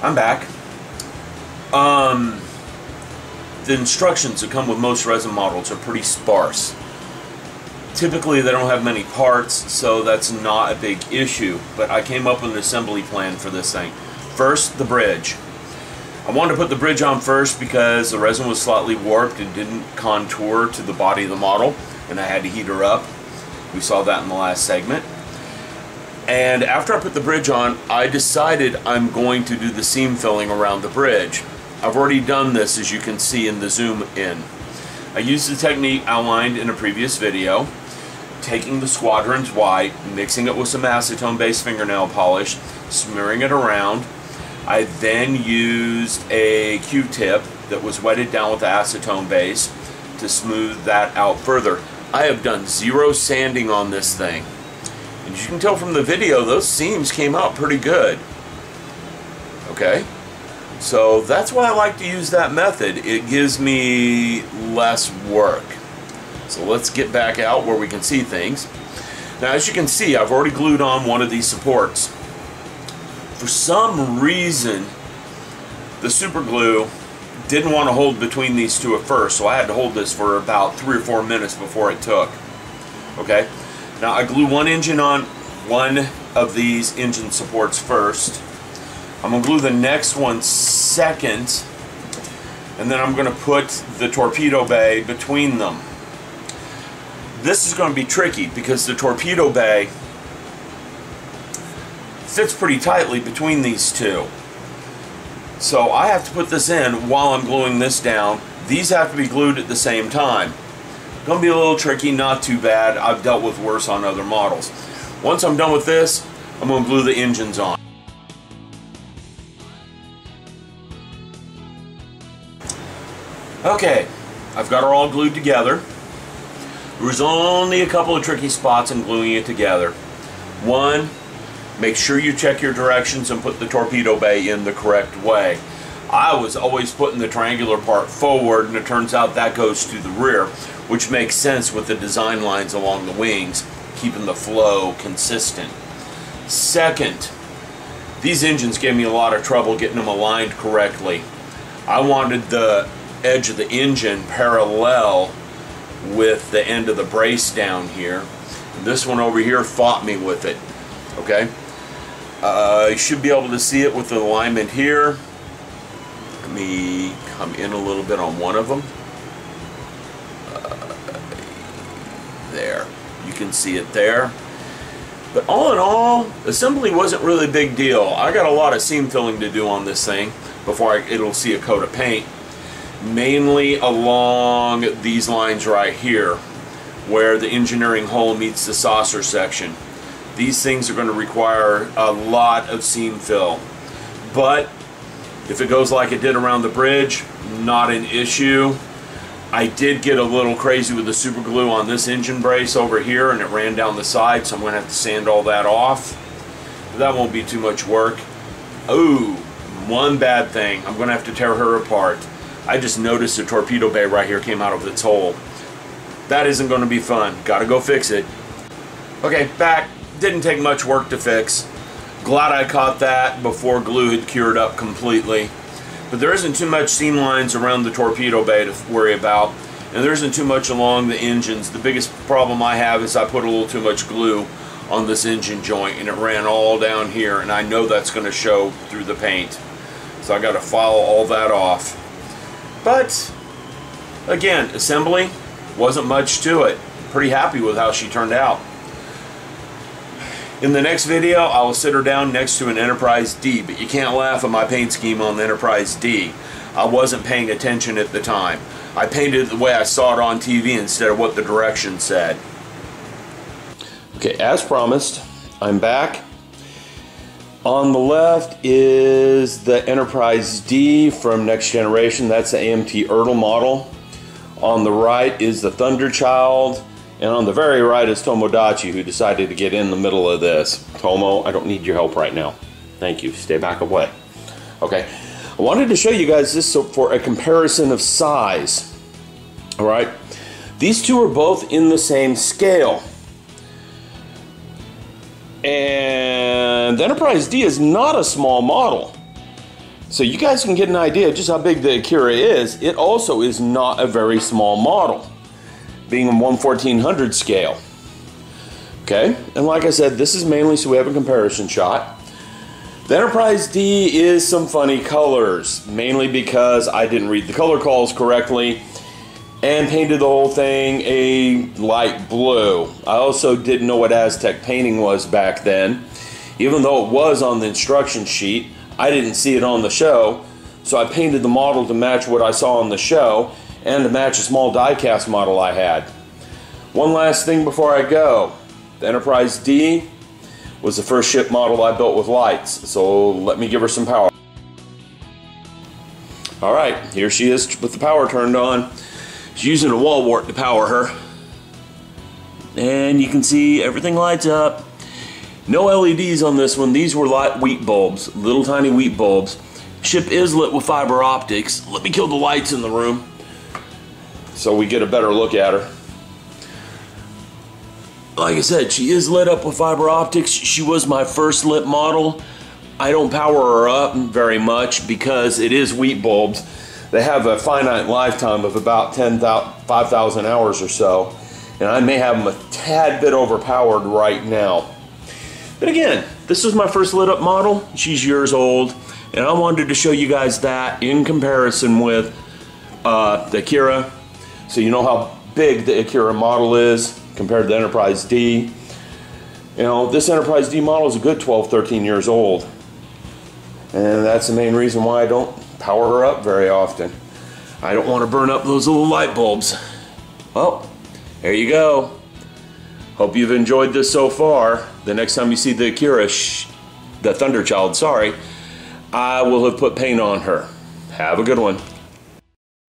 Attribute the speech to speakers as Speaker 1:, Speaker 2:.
Speaker 1: I'm back. The instructions that come with most resin models are pretty sparse. Typically they don't have many parts, so that's not a big issue, but I came up with an assembly plan for this thing. First, the bridge. I wanted to put the bridge on first because the resin was slightly warped and didn't contour to the body of the model, and I had to heat her up. We saw that in the last segment. And after I put the bridge on, I decided I'm going to do the seam filling around the bridge. I've already done this, as you can see in the zoom in. I used the technique outlined in a previous video, taking the Squadrons white, mixing it with some acetone-based fingernail polish, smearing it around. I then used a Q-tip that was wetted down with the acetone base to smooth that out further. I have done zero sanding on this thing. And as you can tell from the video, those seams came out pretty good. Okay? So that's why I like to use that method. It gives me less work. So let's get back out where we can see things. Now, as you can see, I've already glued on one of these supports. For some reason, the super glue didn't want to hold between these two at first, so I had to hold this for about 3 or 4 minutes before it took. Okay? Now, I glue one engine on one of these engine supports first. I'm going to glue the next one second, and then I'm going to put the torpedo bay between them. This is going to be tricky because the torpedo bay fits pretty tightly between these two. So I have to put this in while I'm gluing this down. These have to be glued at the same time. Going to be a little tricky, not too bad. I've dealt with worse on other models. Once I'm done with this, I'm going to glue the engines on. Okay, I've got her all glued together. There was only a couple of tricky spots in gluing it together. One, make sure you check your directions and put the torpedo bay in the correct way. I was always putting the triangular part forward, and it turns out that goes to the rear, which makes sense with the design lines along the wings, keeping the flow consistent. Second, these engines gave me a lot of trouble getting them aligned correctly. I wanted the edge of the engine parallel with the end of the brace down here. This one over here fought me with it. Okay, you should be able to see it with the alignment here. Let me come in a little bit on one of them. There, you can see it there. But all in all, assembly wasn't really a big deal. I got a lot of seam filling to do on this thing before it'll see a coat of paint. Mainly along these lines right here, where the engineering hull meets the saucer section. These things are going to require a lot of seam fill. But if it goes like it did around the bridge, not an issue. I did get a little crazy with the super glue on this engine brace over here, and it ran down the side, so I'm going to have to sand all that off. But that won't be too much work. Ooh, one bad thing. I'm going to have to tear her apart. I just noticed the torpedo bay right here came out of its hole. That isn't going to be fun. Gotta go fix it. Okay, back. Didn't take much work to fix. Glad I caught that before glue had cured up completely. But there isn't too much seam lines around the torpedo bay to worry about, and there isn't too much along the engines. The biggest problem I have is I put a little too much glue on this engine joint, and it ran all down here, and I know that's going to show through the paint. So I got to file all that off. But again, assembly wasn't much to it. Pretty happy with how she turned out. In the next video, I will sit her down next to an Enterprise D, but you can't laugh at my paint scheme on the Enterprise D. I wasn't paying attention at the time. I painted it the way I saw it on TV instead of what the directions said. Okay, as promised, I'm back. On the left is the Enterprise D from Next Generation. That's the AMT Ertl model. On the right is the Thunderchild. And on the very right is Tomodachi, who decided to get in the middle of this. Tomo, I don't need your help right now. Thank you. Stay back away. Okay. I wanted to show you guys this for a comparison of size. All right. These two are both in the same scale. And the Enterprise D is not a small model.
Speaker 2: So you guys can get an idea of just how big the Akira is. It also is not a very small model, being a 1/1400 scale. Okay, and like I said, this is mainly so we have a comparison shot. The Enterprise D is some funny colors, mainly because I didn't read the color calls correctly and painted the whole thing a light blue. I also didn't know what Aztec painting was back then. Even though it was on the instruction sheet, I didn't see it on the show, so I painted the model to match what I saw on the show and to match a small die-cast model I had. One last thing before I go. The Enterprise D was the first ship model I built with lights, so let me give her some power. Alright, here she is with the power turned on. She's using a wall wart to power her. And you can see everything lights up. No LEDs on this one. These were light wheat bulbs, little tiny wheat bulbs. Ship is lit with fiber optics. Let me kill the lights in the room so we get a better look at her. Like I said, she is lit up with fiber optics. She was my first lit model. I don't power her up very much because it is wheat bulbs. They have a finite lifetime of about 5,000 hours or so, and I may have them a tad bit overpowered right now. But again, this is my first lit up model. She's years old, and I wanted to show you guys that in comparison with the Akira, so you know how big the Akira model is compared to the Enterprise D. You know, this Enterprise D model is a good 12, 13 years old, and that's the main reason why I don't power her up very often. I don't want to burn up those little light bulbs. Well, there you go. Hope you've enjoyed this so far. The next time you see the Akira, the Thunderchild, sorry, I will have put paint on her. Have a good one.